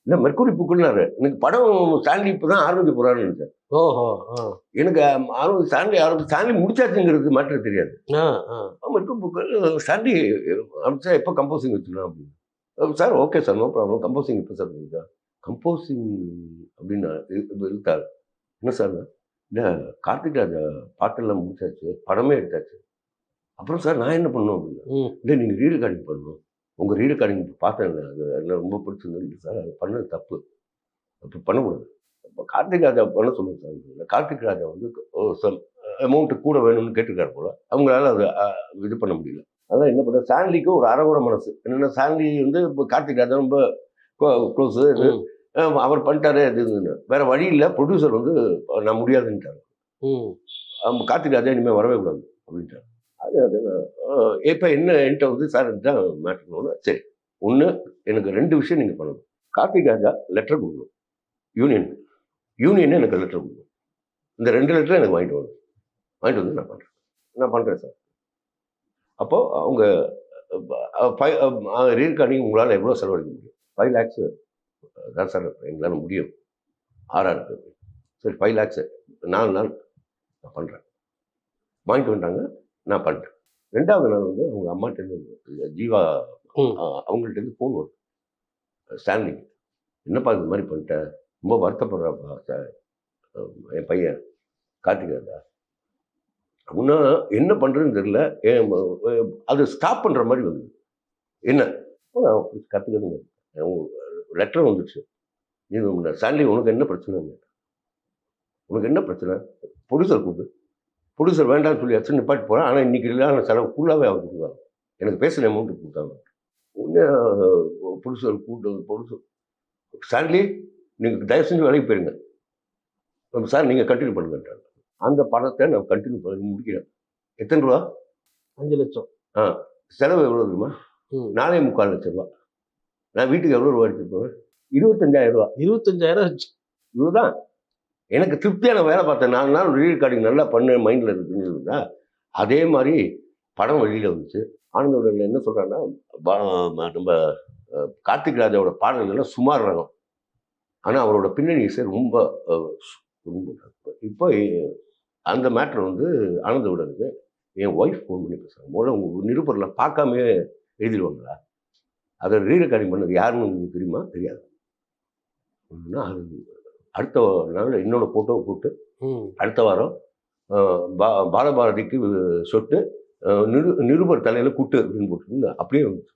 இல்லை மெர்க்குரி பூக்கள்னாரு. எனக்கு படம் ஸ்டான்லி இப்போ தான் ஆரம்பிக்க போகிறாருன்னு நினைச்சேன். ஓஹோ! எனக்கு ஸ்டான்லி முடிச்சாச்சுங்கிறது மேட்ரு தெரியாது. மெர்க்குரி பூக்கள் ஸ்டான்லி அனுப்பிச்சா எப்போ கம்போசிங் வச்சுக்கலாம் அப்படின்னு. Sir okay sir, no problem. Composing இப்போ சார் பண்ணிக்கா கம்போசிங் அப்படின்னு இழுத்தாரு. என்ன சார்? இல்லை கார்த்திக் ராஜா பாட்டெல்லாம் முடிச்சாச்சு, படமே எடுத்தாச்சு. அப்புறம் சார் நான் என்ன பண்ணணும் அப்படின்னா, இல்லை நீங்கள் ரீ ரெக்கார்டிங் பண்ணணும். உங்கள் ரீ ரெக்கார்டிங் பார்த்தேன், அது அதில் ரொம்ப பிடிச்சிருந்தது சார். அது பண்ணது தப்பு, அப்படி பண்ணக்கூடாது. இப்போ கார்த்திக் ராஜா பண்ண சொல்லுங்க சார். கார்த்திக் ராஜா வந்து சம் அமௌண்ட்டு கூட வேணும்னு கேட்டிருக்காரு போல. அவங்களால அதை இது பண்ண முடியல. அதான் என்ன பண்ண, ஸ்டான்லிக்கு ஒரு அறகுறை மனசு. என்னென்னா ஸ்டான்லி வந்து இப்போ கார்த்திக் ராஜா ரொம்ப க்ளோஸு. இது அவர் பண்ணிட்டாரு. அது வேற வழி இல்லை. ப்ரொடியூசர் வந்து நான் முடியாதுன்ட்டார். கார்த்திக் ராஜா இனிமேல் வரவே கூடாது அப்படின்ட்டார். அது இப்போ என்ன என்கிட்ட வந்து சார் தான் மேட்ரு. சரி, ஒன்று எனக்கு 2 விஷயம் நீங்கள் பண்ணணும். கார்த்திக் ராஜா லெட்டர் கொடுக்கணும் யூனியன் எனக்கு லெட்டர் கொடுக்கணும். இந்த 2 லெட்டரும் எனக்கு வாங்கிட்டு வந்து நான் பண்ணுறேன் சார். அப்போது அவங்க ரீரெக்கார்டிங் உங்களால் எவ்வளோ செலவழிக்க முடியும்? 5 lakhs தான் சார் எங்களால் முடியும். ஆர்ஆருக்கு சரி 5 lakhs 4 நாள் நான் பண்ணுறேன். வாங்கிட்டு வந்துட்டாங்க, நான் பண்ணுறேன். 2வது நாள் வந்து அவங்க அம்மாட்டேருந்து ஜீவா அவங்கள்ட்டேருந்து ஃபோன் வரும் ஸ்டான்லிக்கு. என்னப்பா இது மாதிரி பண்ணிட்டேன், ரொம்ப வருத்தப்படுறாப்பா சார் என் பையன் கார்த்திக் ராஜா. அப்படின்னா என்ன பண்ணுறதுன்னு தெரியல. அது ஸ்டாப் பண்ணுற மாதிரி வந்தது. என்ன கற்றுக்கிறதுங்க லெட்டர் வந்துடுச்சு. நீ ஸ்டான்லி உனக்கு என்ன பிரச்சனை? உனக்கு என்ன பிரச்சனை? ப்ரொடியூசர் கூப்பிடு. ப்ரொடியூசர் வேண்டாம்னு சொல்லி அச்சு நிப்பாட்டி போகிறேன். ஆனால் இன்றைக்கி இல்லாத செலவு ஃபுல்லாகவே அவர் கொடுத்தாங்க. எனக்கு பேசுகிற அமௌண்ட்டு கொடுத்தாங்க. உடனே ப்ரொடியூசர் ஸ்டான்லி நீங்கள் தயவு செஞ்சு வேலைக்கு போயிருங்க சார், நீங்கள் கண்டினியூ பண்ணுங்கன்றாங்க. அந்த படத்தை நான் கண்டினியூ பண்ணி முடிக்கிறேன். எத்தனை ரூபா? 5 லட்சம். செலவு எவ்வளோ இருக்குமா? 4.25 லட்சம் ரூபா. நான் வீட்டுக்கு எவ்வளோ ரூபா எடுத்துட்டு போவேன்? 25,000 ரூபா. 25,000 இவ்வளோதான். எனக்கு திருப்தியான வேலை பார்த்தேன். 4 நாள் ரீ ரெக்கார்டிங் நல்லா பண்ண மைண்டில் இருக்குன்னு. அதே மாதிரி படம் வெளியில் வந்துச்சு. ஆனந்தோட என்ன சொல்கிறாங்கன்னா, நம்ம கார்த்திக் ராஜாவோட பாடல்கள்லாம் சுமார் ரகம், ஆனால் அவரோட பின்னணி இசை ரொம்ப இப்போ அந்த மேட்ரு வந்து ஆனந்தோடனுக்கு என் ஒய்ஃப் ஃபோன் பண்ணி பேசுகிறாங்க. முதல்ல உங்கள் நிருபரில் பார்க்காமே எழுதிடுவாங்களா? அதை ரீ ரெக்கார்டிங் பண்ணது யாருன்னு உங்களுக்கு தெரியுமா? தெரியாது. அது அடுத்த நாள் என்னோட ஃபோட்டோவை கூப்பிட்டு அடுத்த வாரம் பாலபாரதிக்கு சொட்டு நிருபர் தலையில் கூட்டு அப்படின்னு போட்டு அப்படியே வந்துச்சு.